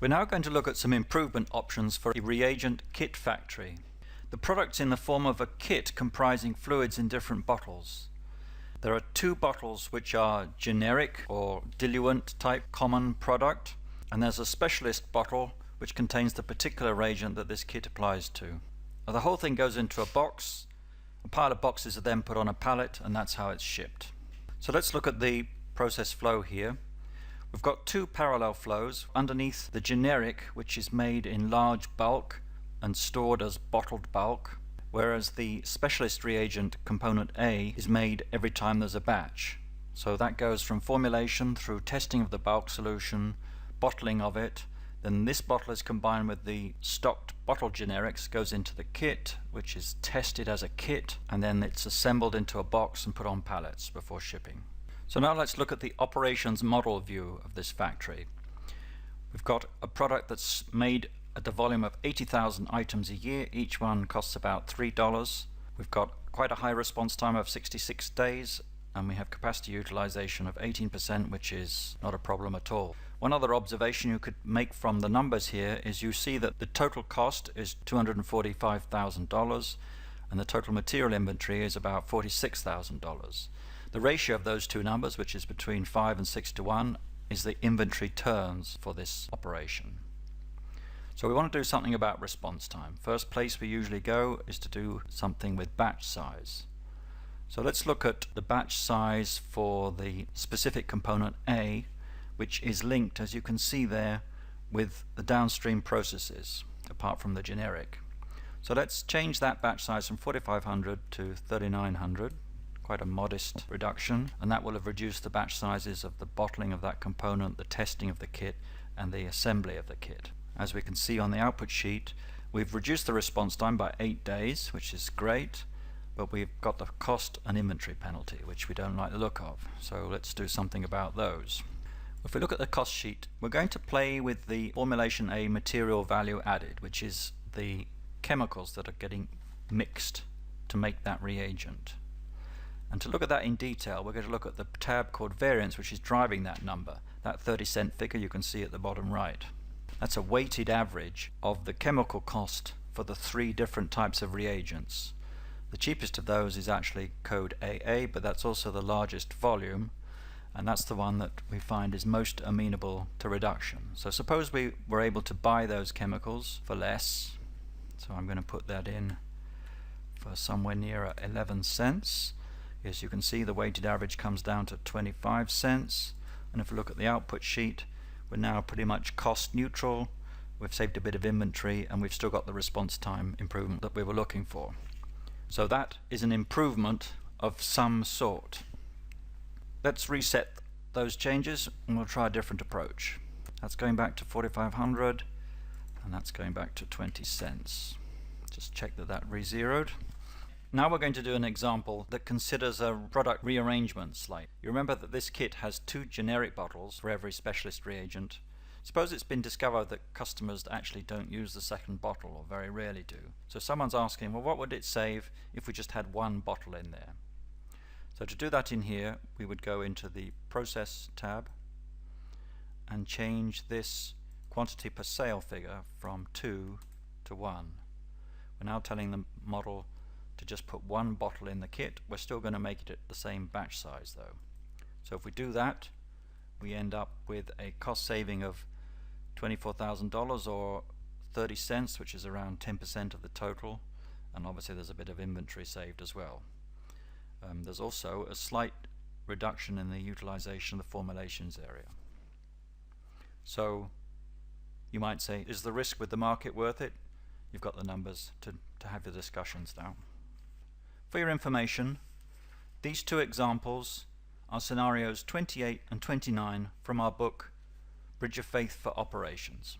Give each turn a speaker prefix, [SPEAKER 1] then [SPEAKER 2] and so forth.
[SPEAKER 1] We're now going to look at some improvement options for a Reagent Kit Factory. The product's in the form of a kit comprising fluids in different bottles. There are two bottles which are generic or diluent type common product, and there's a specialist bottle which contains the particular reagent that this kit applies to. Now, the whole thing goes into a box. A pile of boxes are then put on a pallet, and that's how it's shipped. So let's look at the process flow here. We've got two parallel flows underneath the generic, which is made in large bulk and stored as bottled bulk, whereas the specialist reagent component A is made every time there's a batch. So that goes from formulation through testing of the bulk solution, bottling of it, then this bottle is combined with the stocked bottle generics, goes into the kit, which is tested as a kit, and then it's assembled into a box and put on pallets before shipping. So now let's look at the operations model view of this factory. We've got a product that's made at the volume of 80,000 items a year. Each one costs about $3. We've got quite a high response time of 66 days, and we have capacity utilization of 18%, which is not a problem at all. One other observation you could make from the numbers here is you see that the total cost is $245,000 and the total material inventory is about $46,000. The ratio of those two numbers, which is between 5 and 6 to 1, is the inventory turns for this operation. So we want to do something about response time. First place we usually go is to do something with batch size. So let's look at the batch size for the specific component A, which is linked, as you can see there, with the downstream processes apart from the generic. So let's change that batch size from 4,500 to 3,900. Quite a modest reduction, and that will have reduced the batch sizes of the bottling of that component, the testing of the kit, and the assembly of the kit. As we can see on the output sheet, we've reduced the response time by 8 days, which is great, but we've got the cost and inventory penalty, which we don't like the look of. So let's do something about those. If we look at the cost sheet, we're going to play with the formulation A material value added, which is the chemicals that are getting mixed to make that reagent. And to look at that in detail, we're going to look at the tab called variance, which is driving that number. That 30-cent figure you can see at the bottom right. That's a weighted average of the chemical cost for the three different types of reagents. The cheapest of those is actually code AA, but that's also the largest volume, and that's the one that we find is most amenable to reduction. So suppose we were able to buy those chemicals for less. So I'm going to put that in for somewhere near 11 cents. As you can see, the weighted average comes down to 25 cents, and if we look at the output sheet, we're now pretty much cost neutral. We've saved a bit of inventory, and we've still got the response time improvement that we were looking for. So that is an improvement of some sort. Let's reset those changes and we'll try a different approach. That's going back to 4,500, and that's going back to 20 cents. Just check that that re-zeroed. Now we're going to do an example that considers a product rearrangement slide. You remember that this kit has two generic bottles for every specialist reagent. Suppose it's been discovered that customers actually don't use the second bottle, or very rarely do. So someone's asking, well, what would it save if we just had one bottle in there? So to do that in here, we would go into the Process tab and change this quantity per sale figure from 2 to 1. We're now telling the model to just put one bottle in the kit. We're still going to make it at the same batch size though. So if we do that, we end up with a cost saving of $24,000 or 30 cents, which is around 10% of the total, and obviously there's a bit of inventory saved as well. There's also a slight reduction in the utilization of the formulations area. So you might say, is the risk with the market worth it? You've got the numbers to have your discussions now. For your information, these two examples are scenarios 28 and 29 from our book Bridge of Faith for Operations.